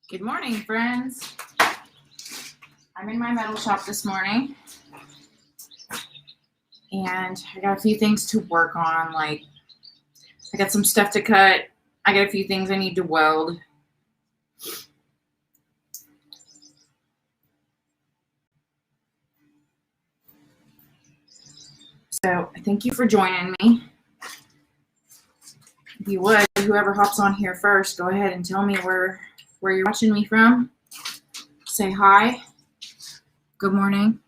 Good morning, friends. I'm in my metal shop this morning, and I got a few things to work on. Like, I got some stuff to cut. I got a few things I need to weld. So, thank you for joining me. If you would, whoever hops on here first, go ahead and tell me where you're watching me from. Say hi. Good morning.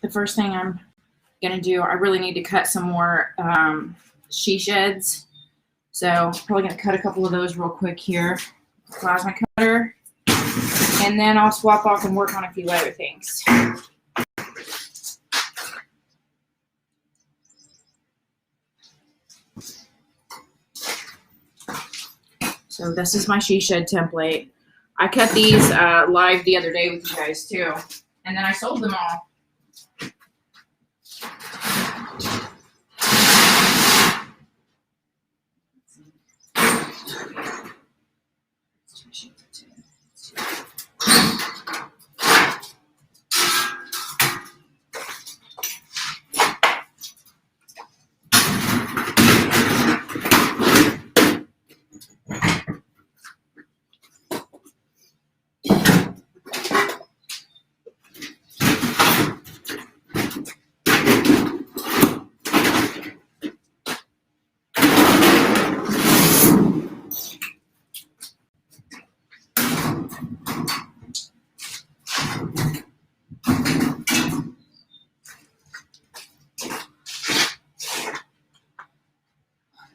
The first thing I'm going to do, I really need to cut some more she sheds. So I'm probably going to cut a couple of those real quick here. Plasma cutter. And then I'll swap off and work on a few other things. So this is my she shed template. I cut these live the other day with you guys too. And then I sold them all.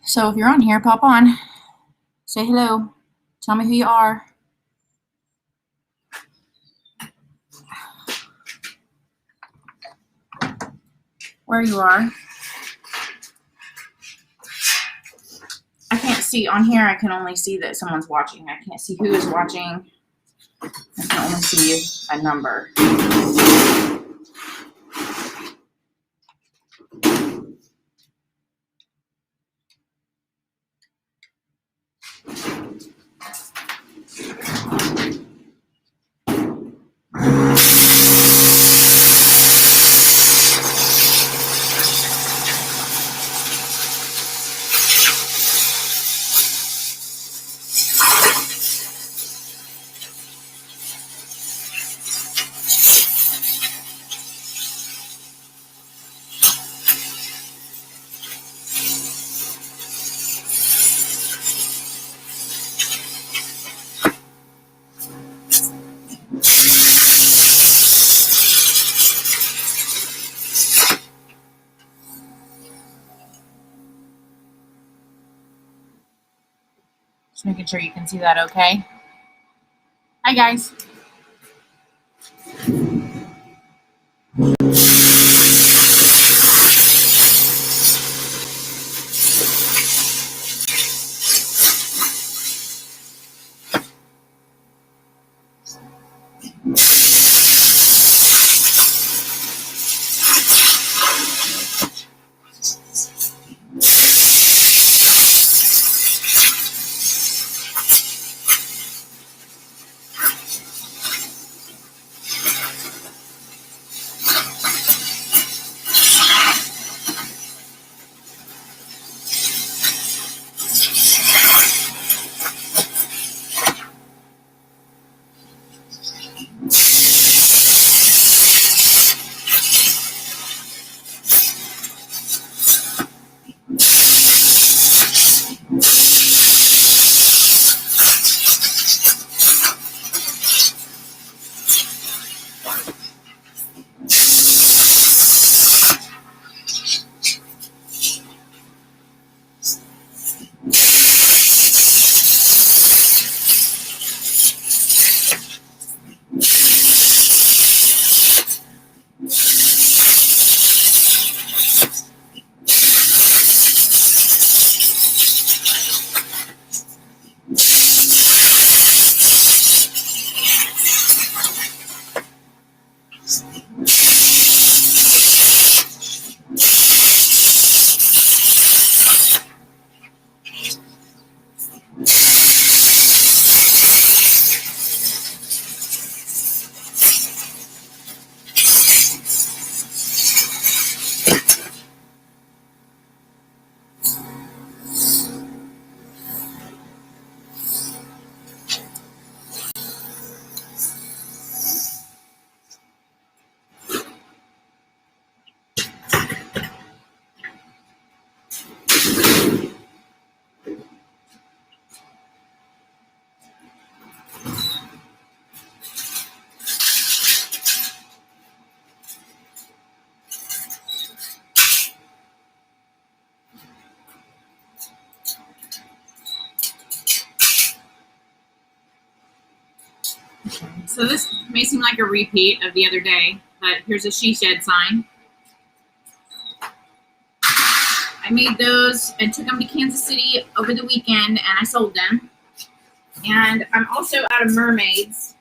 So if you're on here, pop on. Say hello. Tell me who you are. Where you are. I can't see on here. I can only see that someone's watching. I can't see who is watching. I can only see a number. Just making sure you can see that okay. Hi, guys. So this may seem like a repeat of the other day, but here's a she shed sign. I made those and took them to Kansas City over the weekend, and I sold them. And I'm also out of mermaids.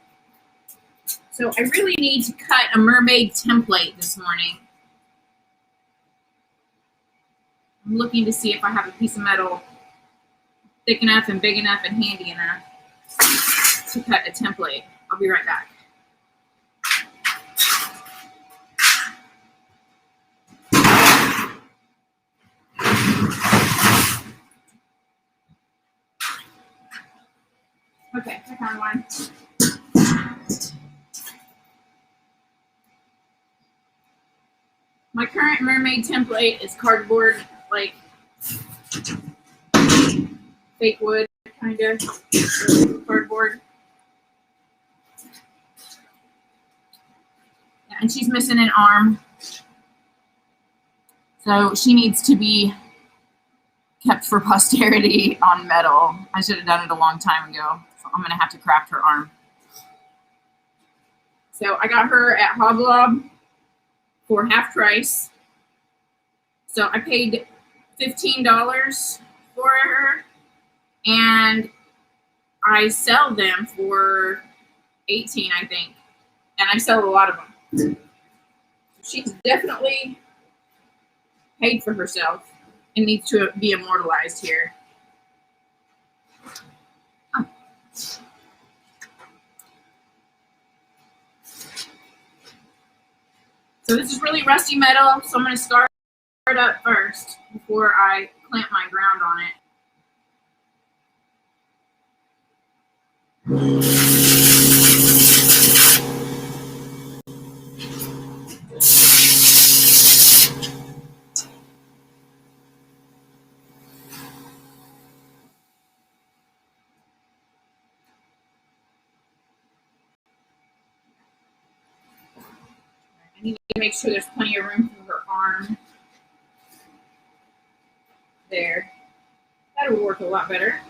So I really need to cut a mermaid template this morning. I'm looking to see if I have a piece of metal thick enough and big enough and handy enough to cut a template. I'll be right back. Okay, I found one. My current mermaid template is cardboard, like fake wood, kind of cardboard. Yeah, and she's missing an arm. So she needs to be kept for posterity on metal. I should have done it a long time ago. So I'm gonna have to craft her arm. So I got her at Hoblob for half price. So I paid $15 for her, and I sell them for $18, I think. And I sell a lot of them. She's definitely paid for herself and needs to be immortalized here. Oh. So this is really rusty metal, so I'm going to start it up first before I clamp my ground on it. I need to make sure there's plenty of room for her arm. There. That'll work a lot better.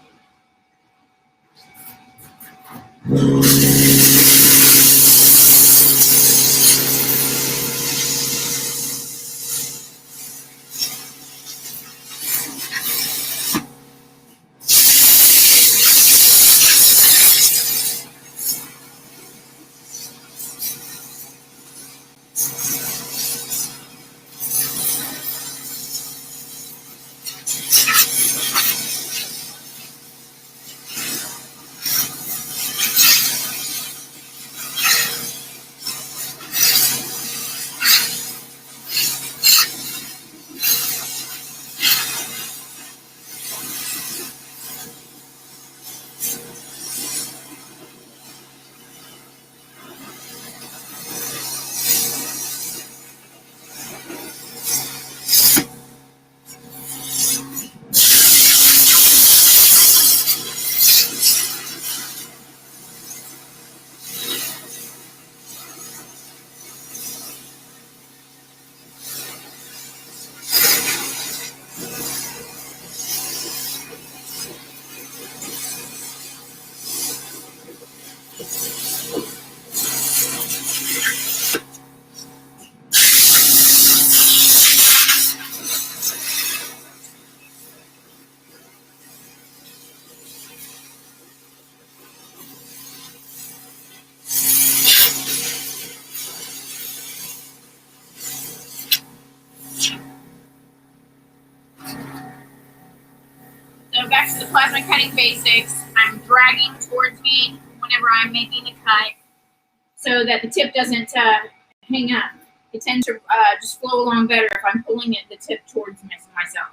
So back to the plasma cutting basics. I'm dragging towards me whenever I'm making a cut so that the tip doesn't hang up. It tends to just flow along better if I'm pulling the tip towards myself.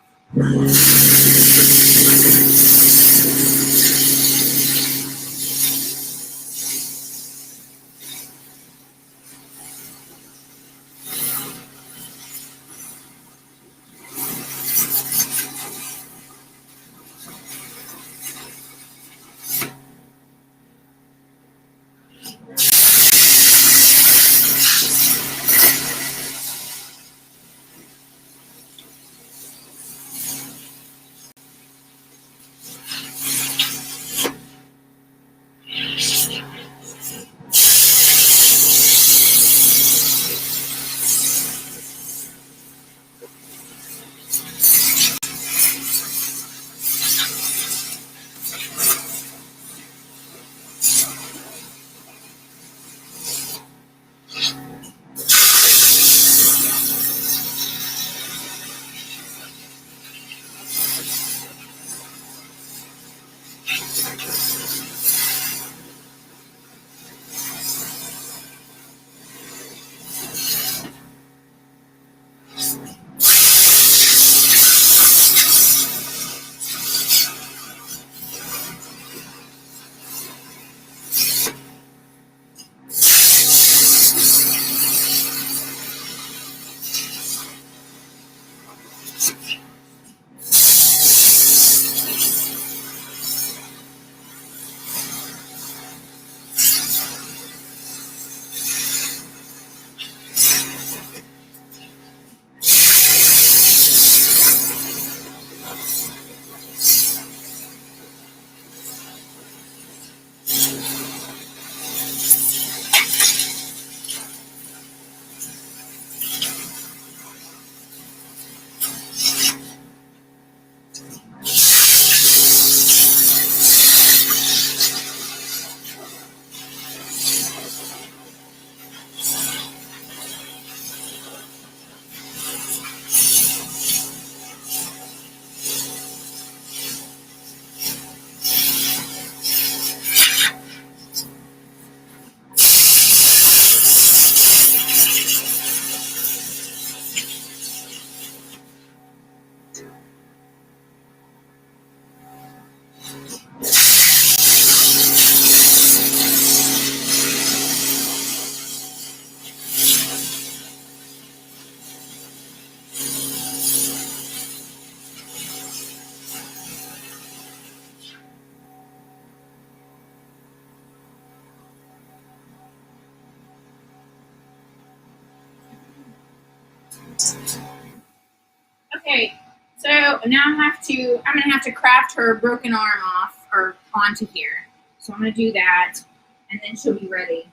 Okay, so now I'm gonna have to craft her broken arm off or onto here. So I'm gonna do that, and then she'll be ready.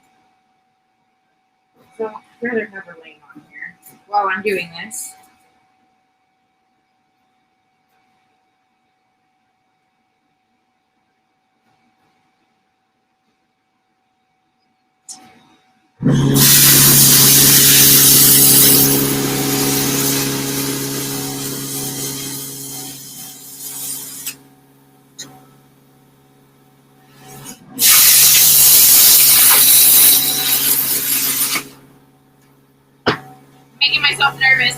So I'd rather have her laying on here while I'm doing this. Making myself nervous.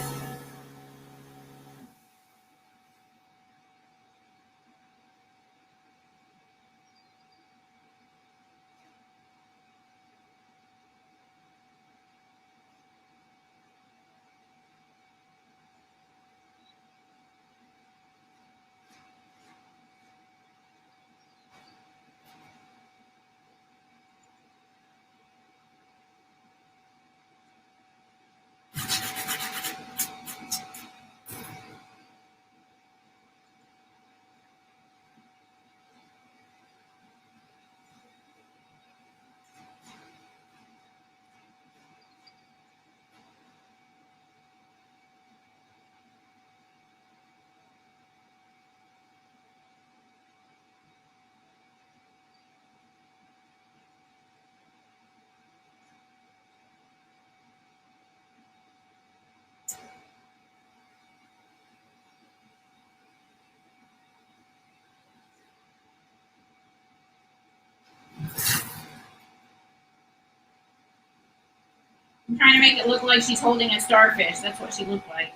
I'm trying to make it look like she's holding a starfish. That's what she looked like.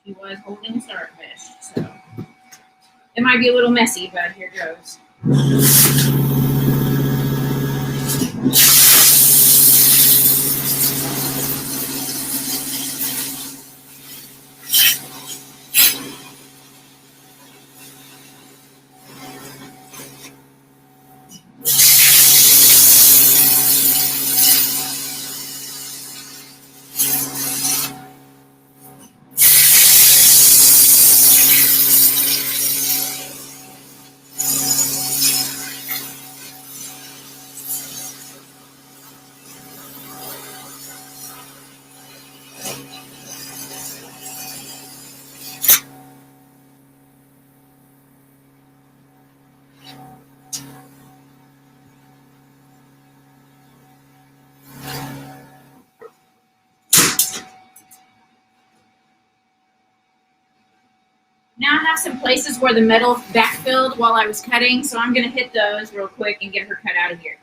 She was holding a starfish, so it might be a little messy, but here goes. now have some places where the metal backfilled while I was cutting, so I'm going to hit those real quick and get her cut out of here.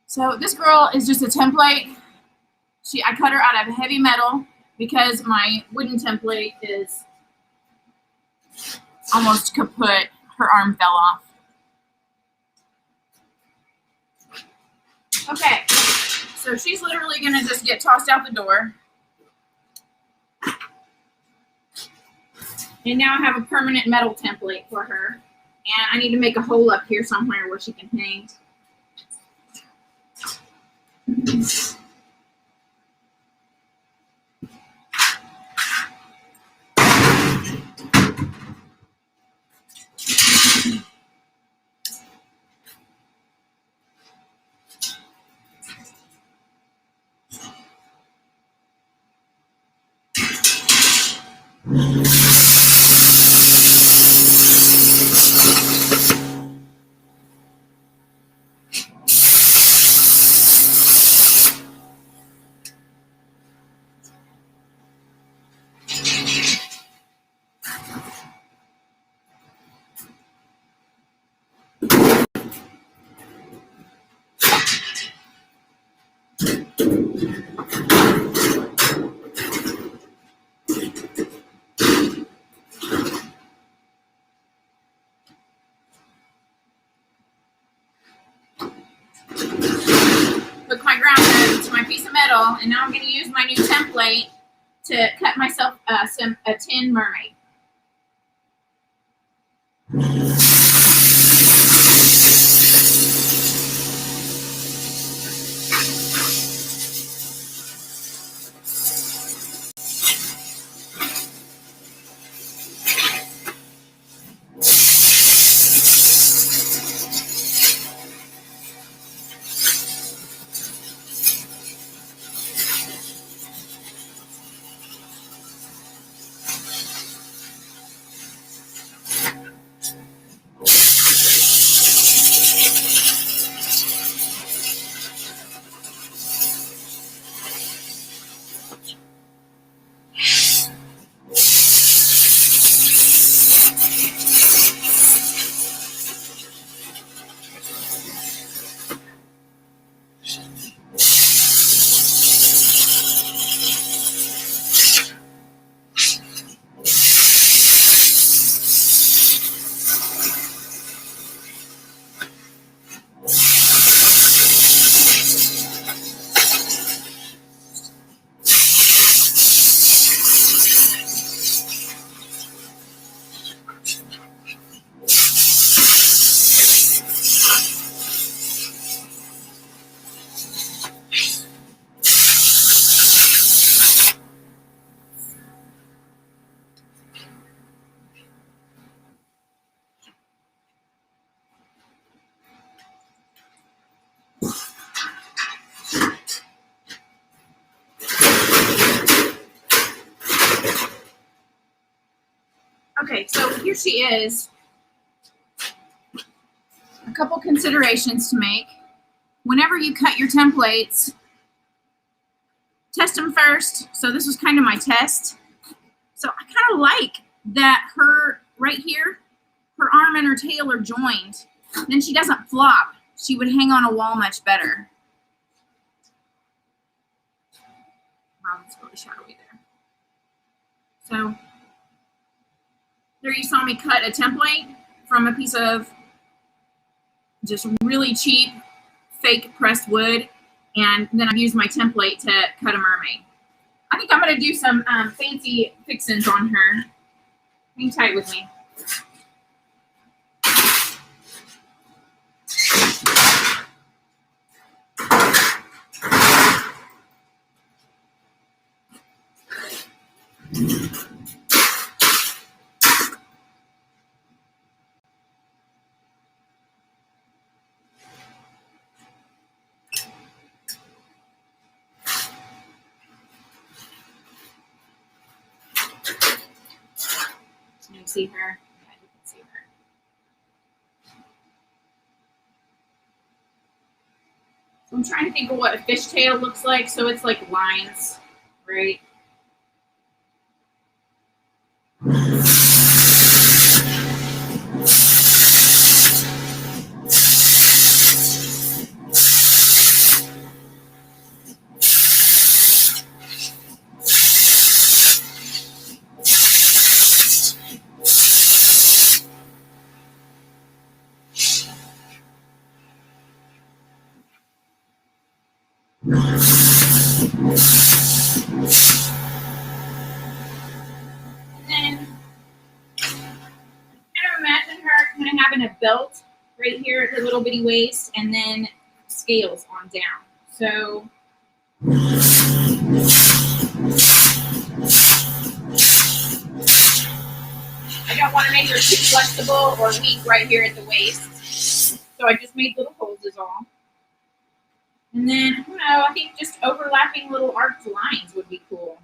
So this girl is just a template. I cut her out of heavy metal because my wooden template is almost kaput. Her arm fell off. Okay, so she's literally gonna just get tossed out the door. And now I have a permanent metal template for her. And I need to make a hole up here somewhere where she can hang. Hook my ground nut to my piece of metal, and now I'm going to use my new template to cut myself a tin mermaid. Okay, so here she is. A couple considerations to make. Whenever you cut your templates, test them first. So this was kind of my test. So I kind of like that her right here, her arm and her tail are joined. Then she doesn't flop. She would hang on a wall much better. Wow, it's really shadowy there. So there you saw me cut a template from a piece of just really cheap fake pressed wood, and then I've used my template to cut a mermaid. I think I'm going to do some fancy fixins on her. Hang tight with me. Can you see her? Yeah, you can see her. So I'm trying to think of what a fishtail looks like. So it's like lines, right? Having a belt right here at her little bitty waist, and then scales on down. So I don't want to make her too flexible or weak right here at the waist. So I just made little holes is all. And then, I don't know, I think just overlapping little arced lines would be cool.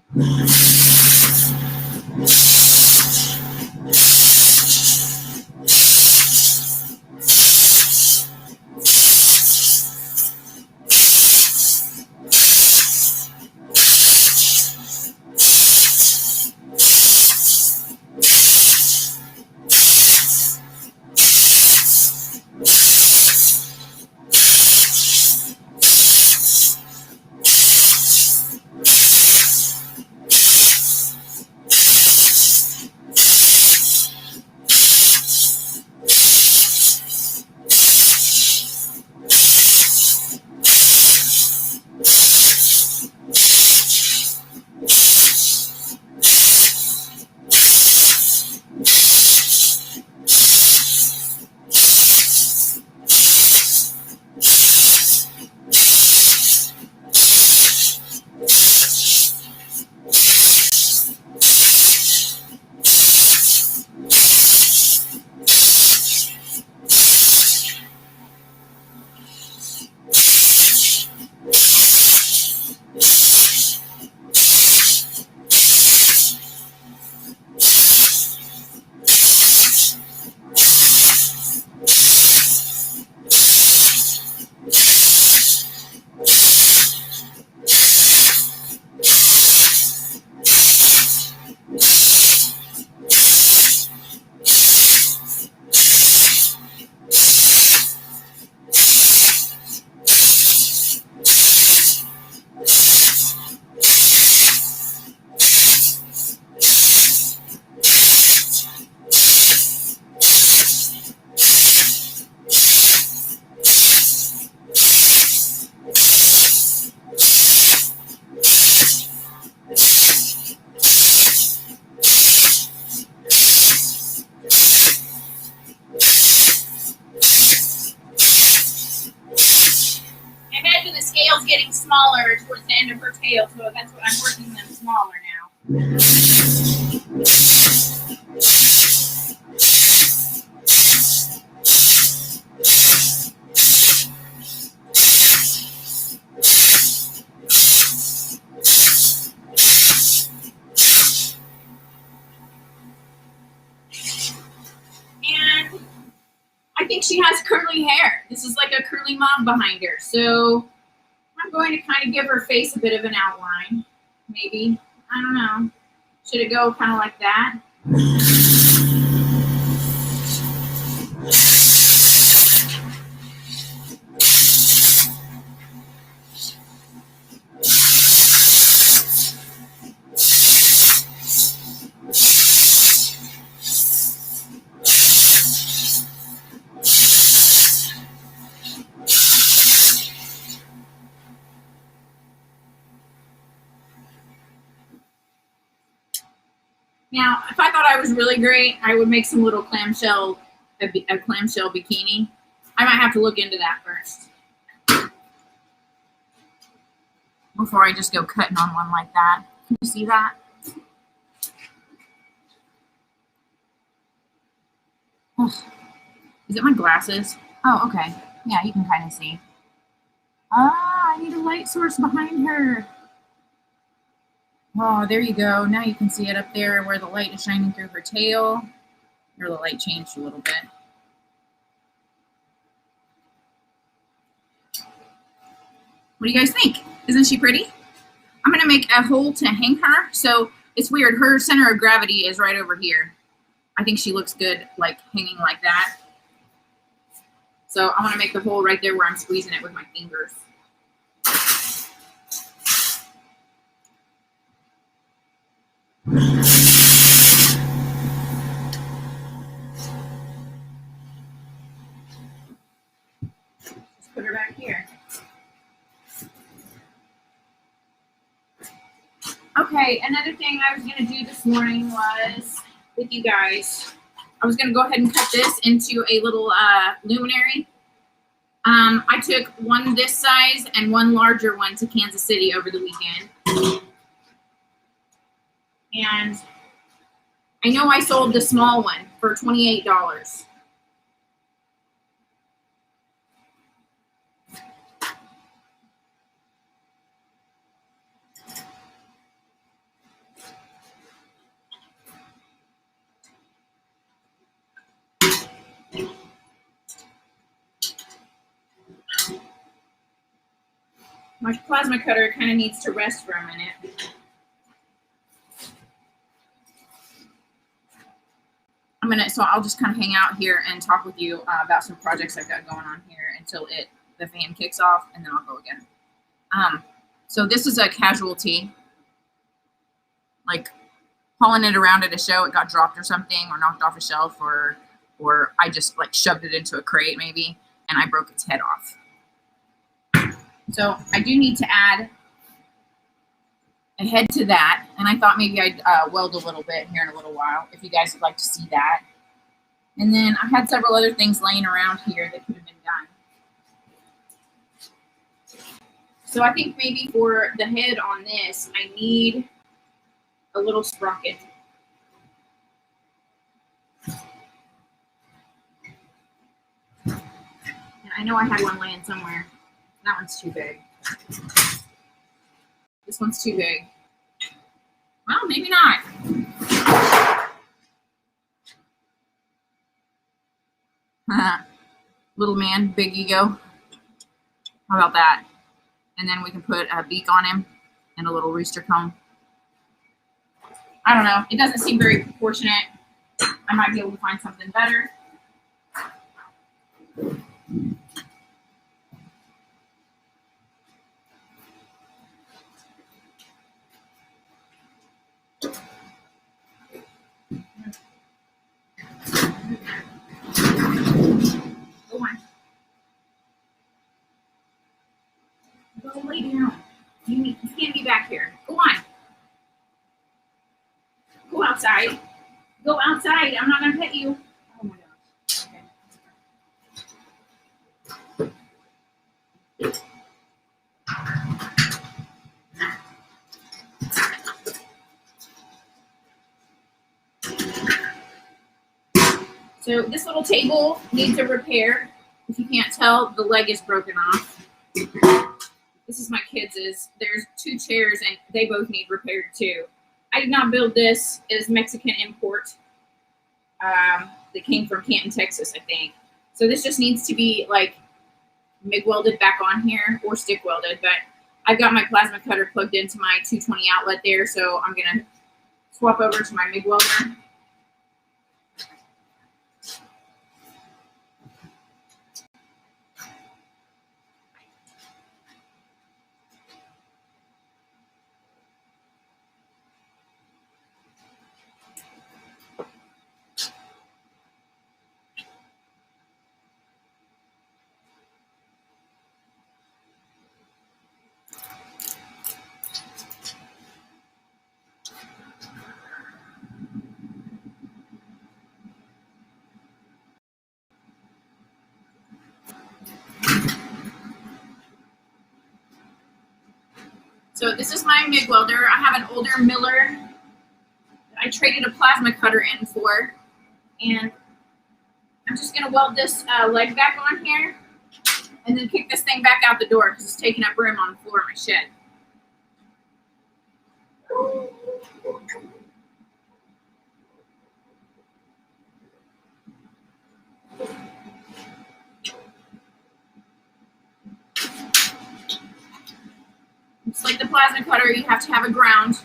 Getting smaller towards the end of her tail, so that's what I'm working them smaller now. she has curly hair. This is like a curly mom behind her. So I'm going to kind of give her face a bit of an outline. Maybe. I don't know. Should it go kind of like that? Now, if I thought I was really great, I would make some little clamshell, a clamshell bikini. I might have to look into that first before I just go cutting on one like that. Can you see that? Oh, is it my glasses? Oh, okay. Yeah, you can kind of see. Ah, I need a light source behind her. Oh, there you go. Now you can see it up there where the light is shining through her tail. Or the light changed a little bit. What do you guys think? Isn't she pretty? I'm going to make a hole to hang her. So it's weird. Her center of gravity is right over here. I think she looks good like hanging like that. So I want to make the hole right there where I'm squeezing it with my fingers. Just put her back here. Okay, another thing I was going to do this morning was, with you guys, I was going to go ahead and cut this into a little luminary. I took one this size and one larger one to Kansas City over the weekend. And I know I sold the small one for $28. My plasma cutter kind of needs to rest for a minute. So I'll just kind of hang out here and talk with you about some projects I've got going on here until the fan kicks off, and then I'll go again. So this is a casualty, like hauling it around at a show. It got dropped or something, or knocked off a shelf, or I just like shoved it into a crate maybe, and I broke its head off. So I do need to add a head to that, and I thought maybe I'd weld a little bit here in a little while, if you guys would like to see that. And then I had several other things laying around here that could have been done. So I think maybe for the head on this, I need a little sprocket. And I know I had one laying somewhere. That one's too big. This one's too big. Well, maybe not. Little man, big ego. How about that? And then we can put a beak on him and a little rooster comb. I don't know. It doesn't seem very proportionate. I might be able to find something better. Go on. Go lay down. You can't be back here. Go on. Go outside. Go outside. I'm not going to pet you. Oh my gosh. Okay. So this little table needs a repair. If you can't tell, the leg is broken off. This is my kids'. There's 2 chairs and they both need repaired too. I did not build this. It is Mexican import. That came from Canton, Texas, I think. So this just needs to be like MIG welded back on here or stick welded, but I've got my plasma cutter plugged into my 220 outlet there, so I'm gonna swap over to my MIG welder. So this is my MIG welder. I have an older Miller that I traded a plasma cutter in for, and I'm just gonna weld this leg back on here and then kick this thing back out the door because it's taking up room on the floor of my shed. It's like the plasma cutter, you have to have a ground.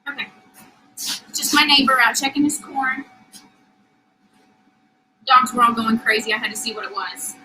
Okay. Just my neighbor out checking his corn. Dogs were all going crazy. I had to see what it was.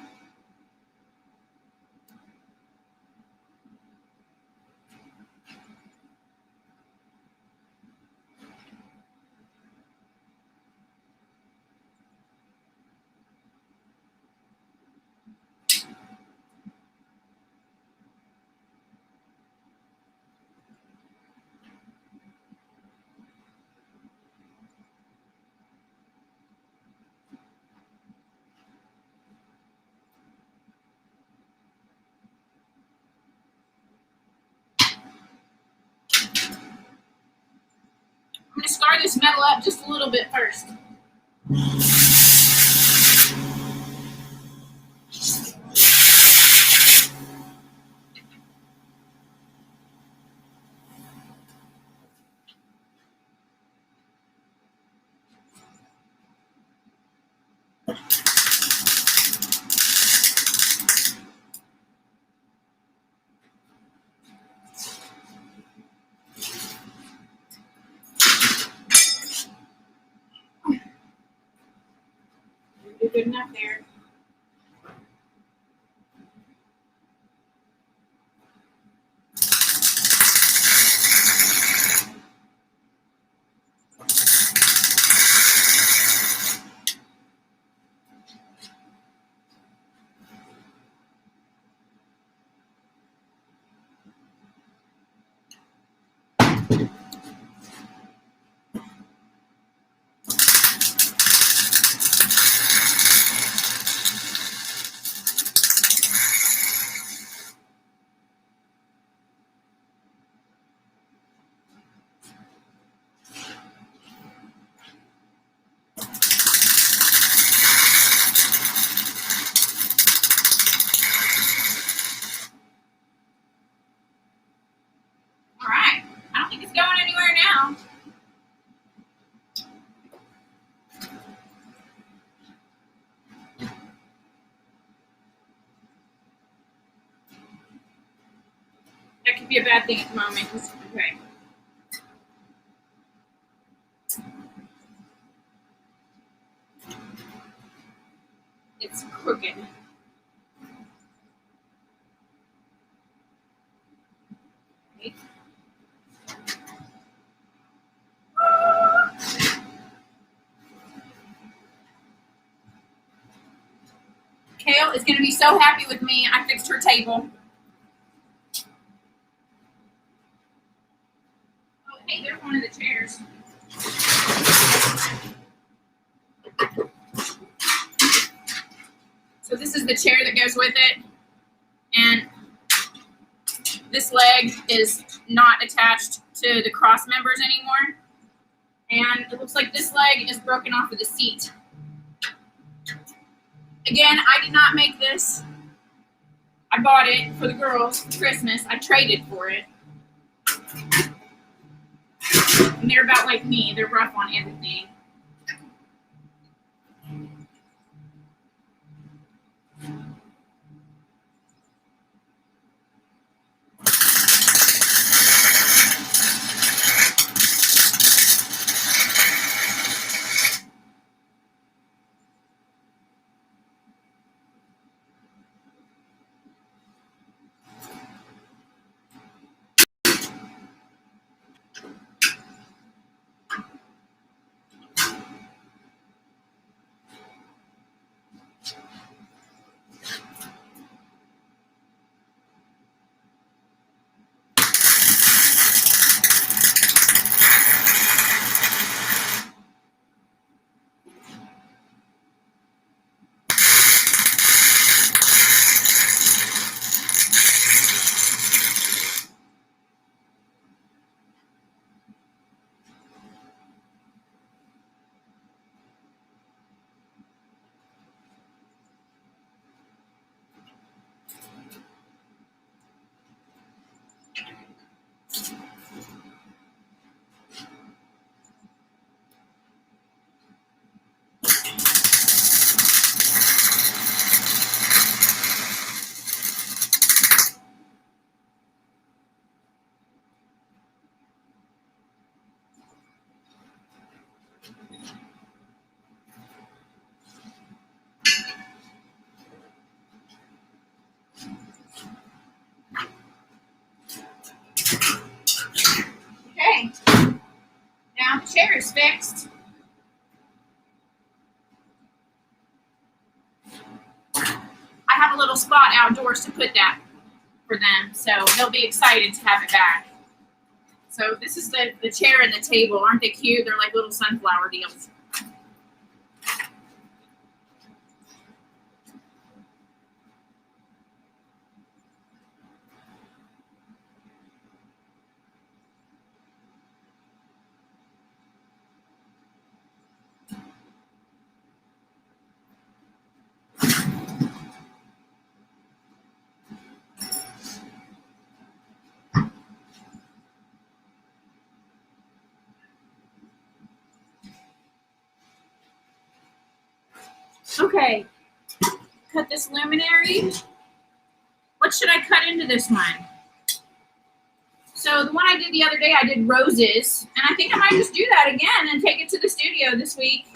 I'm going to scar this metal up just a little bit first. You're good enough there. All right. I don't think it's going anywhere now. That could be a bad thing at the moment. Okay. It's crooked. Okay. Kale is going to be so happy with me. I fixed her table. So this is the chair that goes with it, and this leg is not attached to the cross members anymore, and it looks like this leg is broken off of the seat. Again, I did not make this. I bought it for the girls for Christmas. I traded for it. And they're about like me. They're rough on everything. Okay. Now the chair is fixed. I have a little spot outdoors to put that for them, so they'll be excited to have it back. So this is the chair and the table. Aren't they cute? They're like little sunflower deals. Okay, cut this luminary. What should I cut into this one? So the one I did the other day, I did roses, and I think I might just do that again and take it to the studio this week.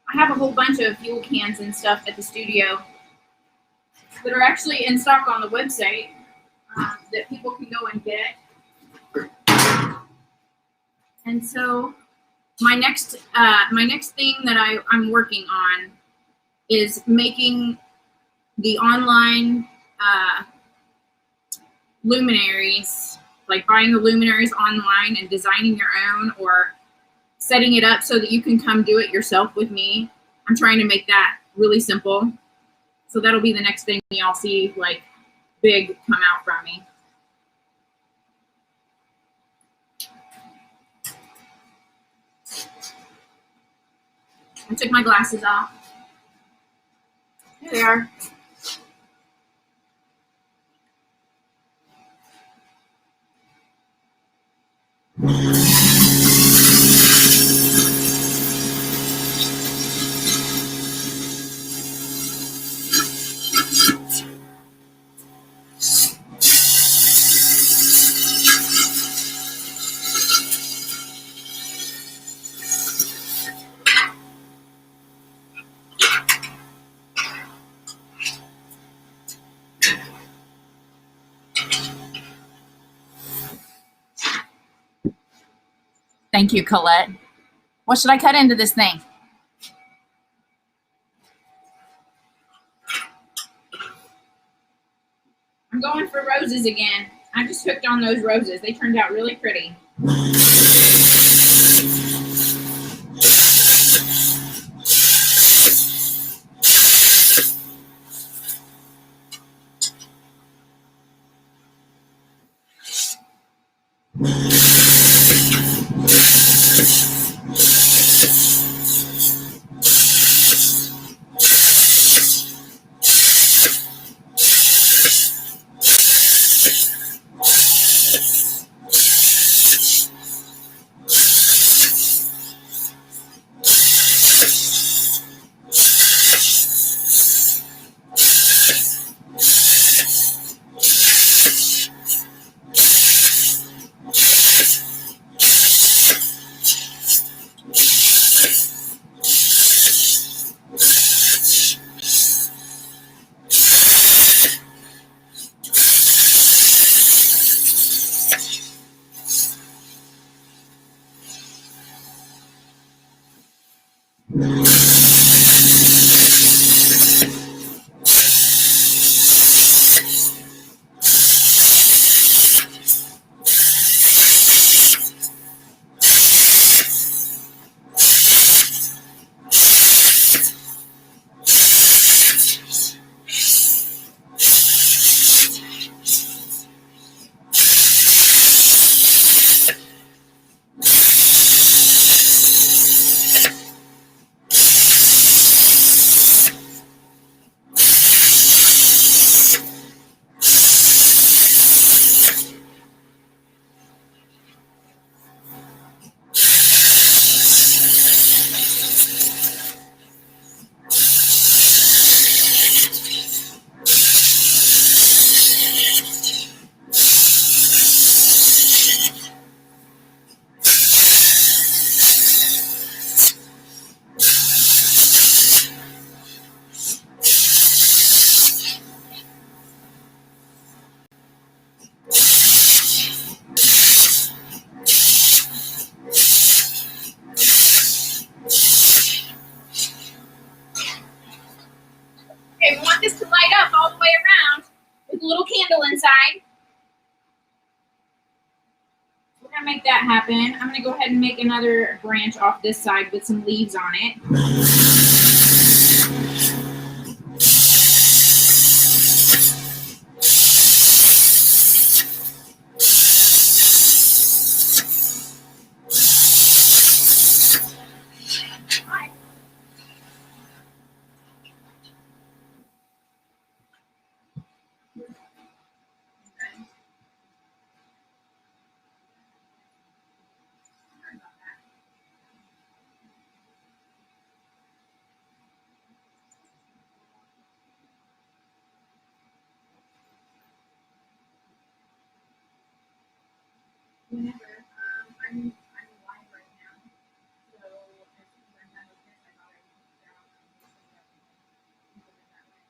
I have a whole bunch of fuel cans and stuff at the studio that are actually in stock on the website that people can go and get. And so my next thing that I'm working on is making the online luminaries, like buying the luminaries online and designing your own, or setting it up so that you can come do it yourself with me. I'm trying to make that really simple. So that'll be the next thing y'all see, like, big come out from me. I took my glasses off. Here they are. Thank you, Colette. What should I cut into this thing? I'm going for roses again. I just hooked on those roses. They turned out really pretty. Okay, we want this to light up all the way around with a little candle inside. We're gonna make that happen. I'm gonna go ahead and make another branch off this side with some leaves on it. Whenever I'm live right now, so as soon as I'm done with this, I thought I would take it out and put it that way.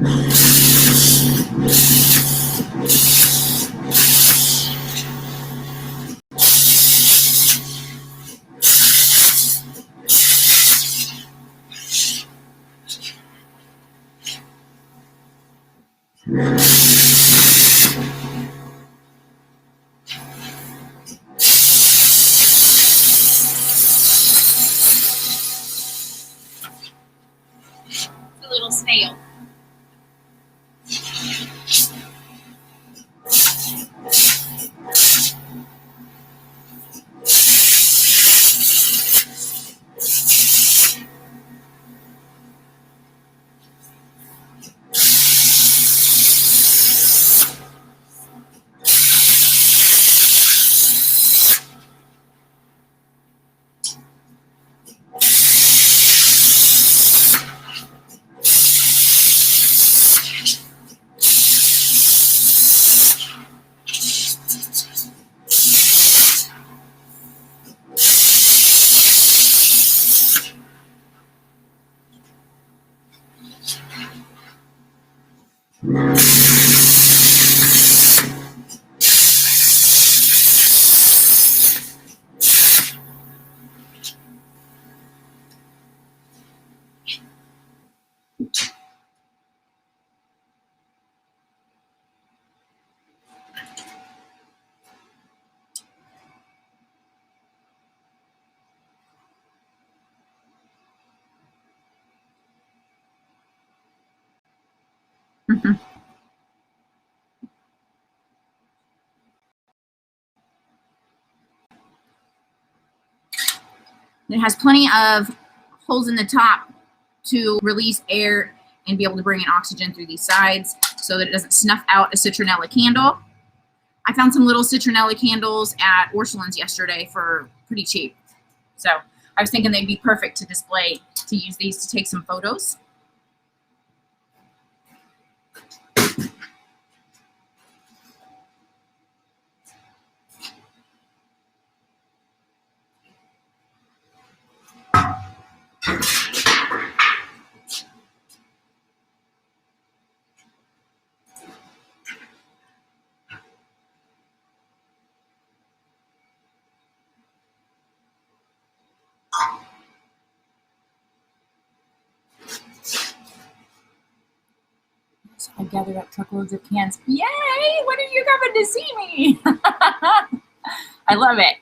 A little snail. It has plenty of holes in the top to release air and be able to bring in oxygen through these sides so that it doesn't snuff out a citronella candle. I found some little citronella candles at Orchelin's yesterday for pretty cheap. So I was thinking they'd be perfect to display, to use these to take some photos. So I gathered up truckloads of cans. Yay! When are you coming to see me? I love it.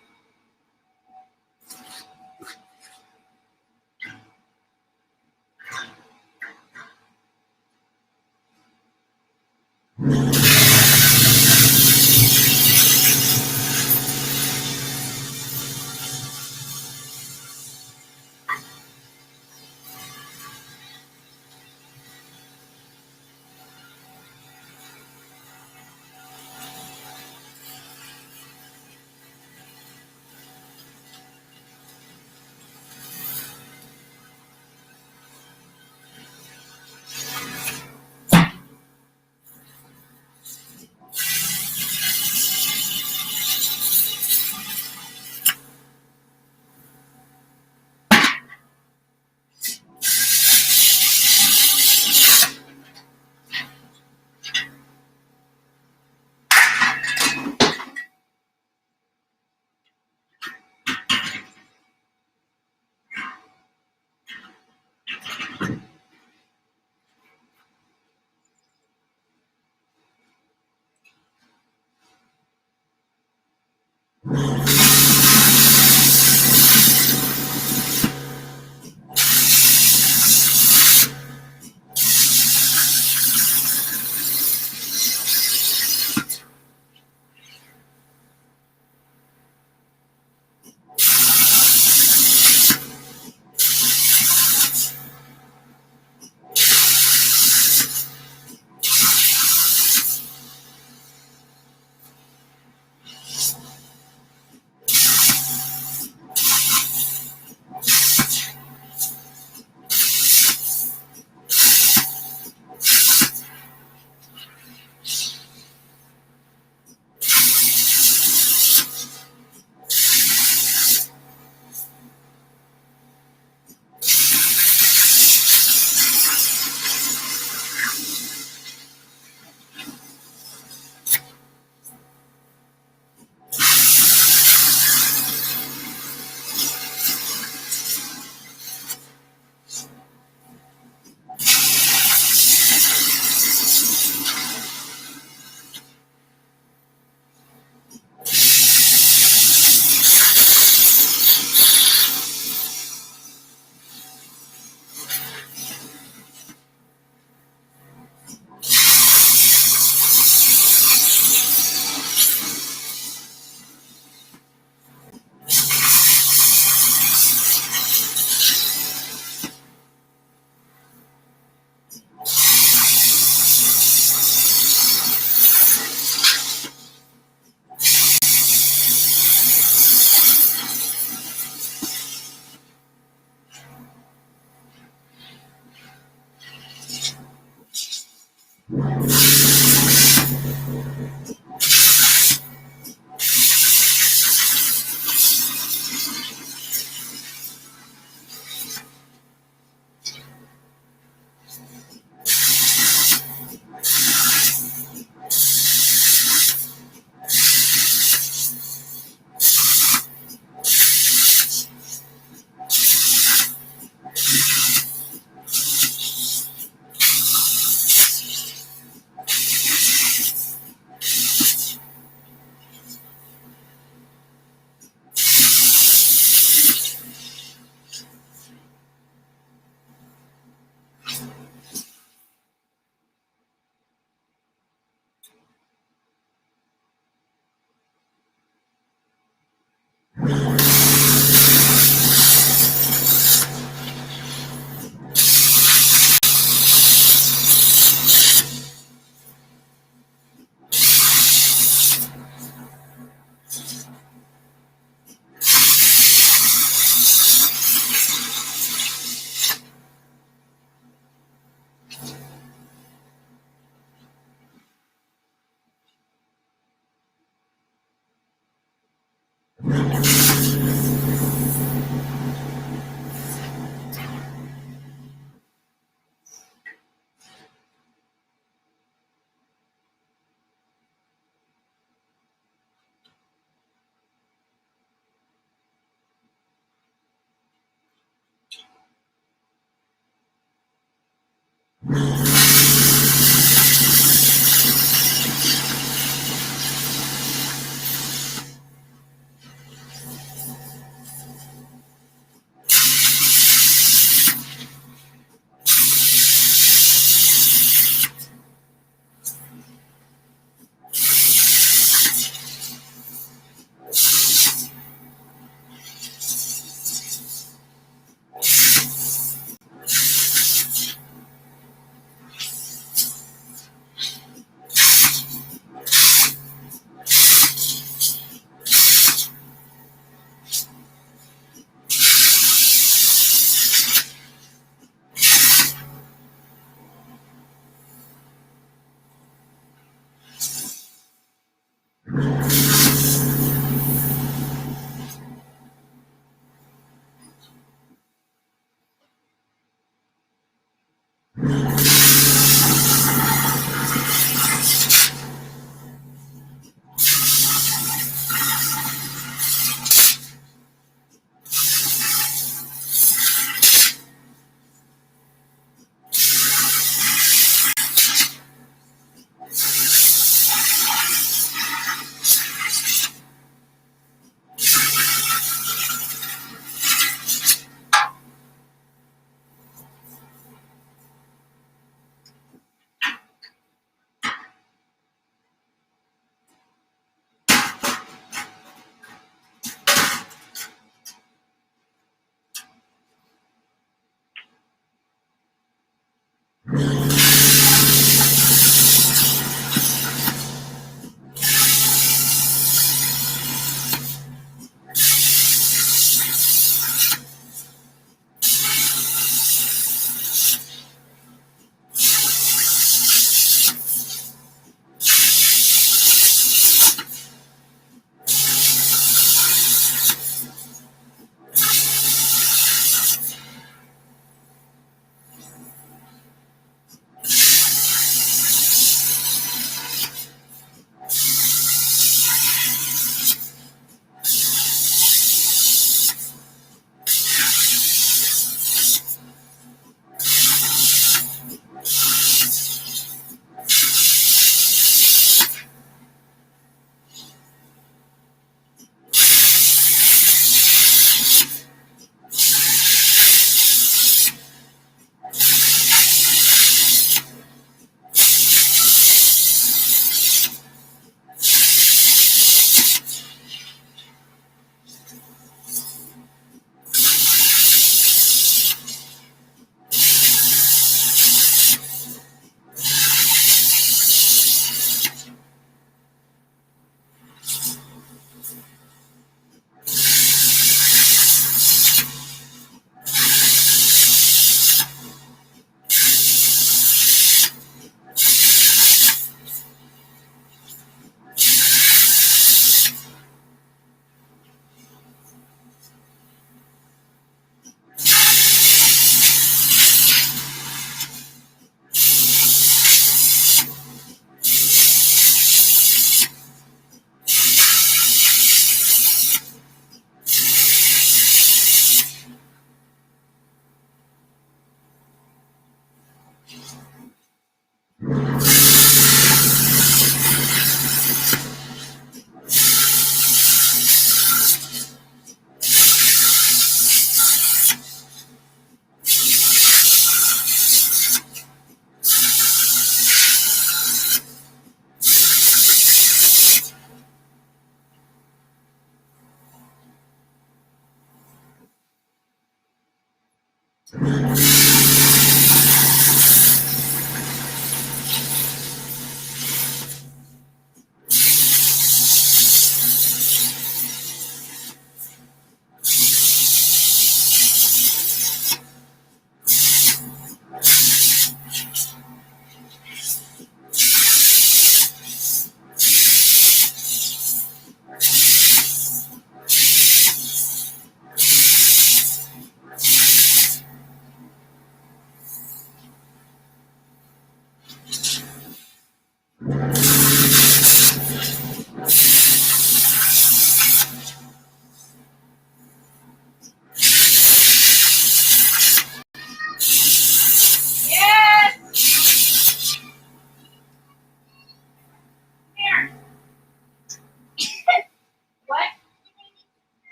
Okay,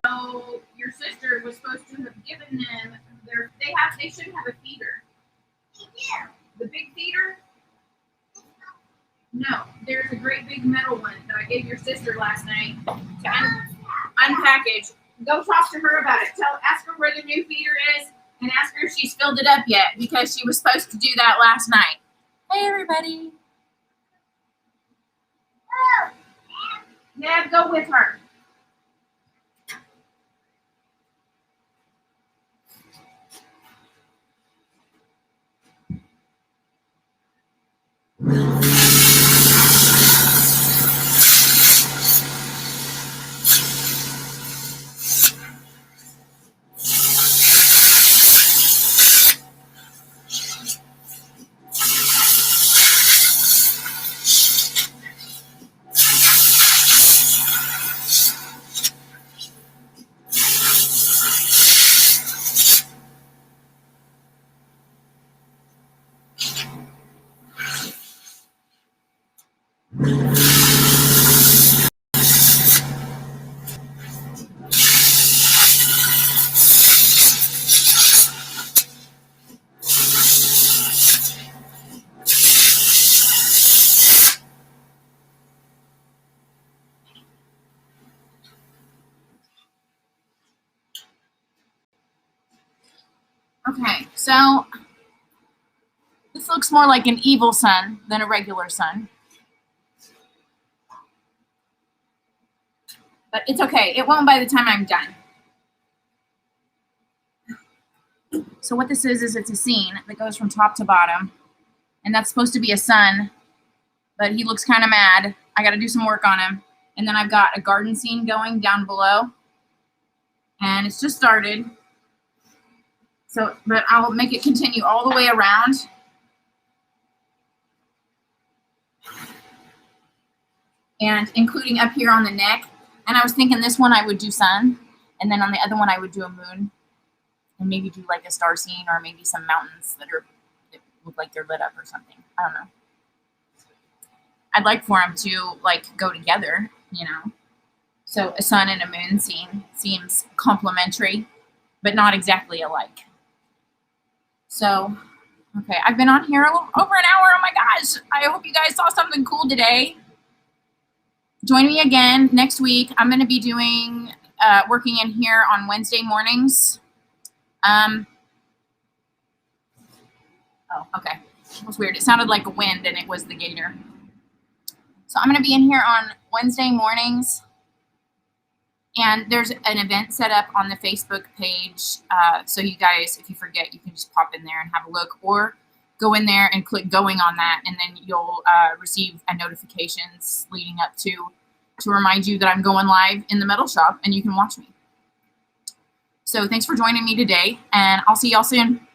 so your sister was supposed to have given them they should have a feeder. The big feeder? No, there's a great big metal one that I gave your sister last night to unpackage. Go talk to her about it. Ask her where the new feeder is and ask her if she's filled it up yet because she was supposed to do that last night. Hey, everybody. Neb, go with her. Okay, so this looks more like an evil sun than a regular sun. But it's okay. It won't by the time I'm done. So what this is it's a scene that goes from top to bottom. And that's supposed to be a sun, but he looks kind of mad. I got to do some work on him. And then I've got a garden scene going down below. And it's just started. So, but I'll make it continue all the way around. And including up here on the neck. And I was thinking this one I would do sun. And then on the other one I would do a moon. And maybe do like a star scene or maybe some mountains that look like they're lit up or something. I don't know. I'd like for them to like go together, you know. So a sun and a moon scene seems complementary, but not exactly alike. So, okay, I've been on here over an hour. Oh my gosh. I hope you guys saw something cool today. Join me again next week. I'm going to be doing, working in here on Wednesday mornings. Oh, okay. It was weird. It sounded like a wind and it was the gator. So I'm going to be in here on Wednesday mornings. And there's an event set up on the Facebook page. So you guys, if you forget, you can just pop in there and have a look or go in there and click going on that. And then you'll receive a notifications leading up to remind you that I'm going live in the metal shop and you can watch me. So thanks for joining me today and I'll see y'all soon.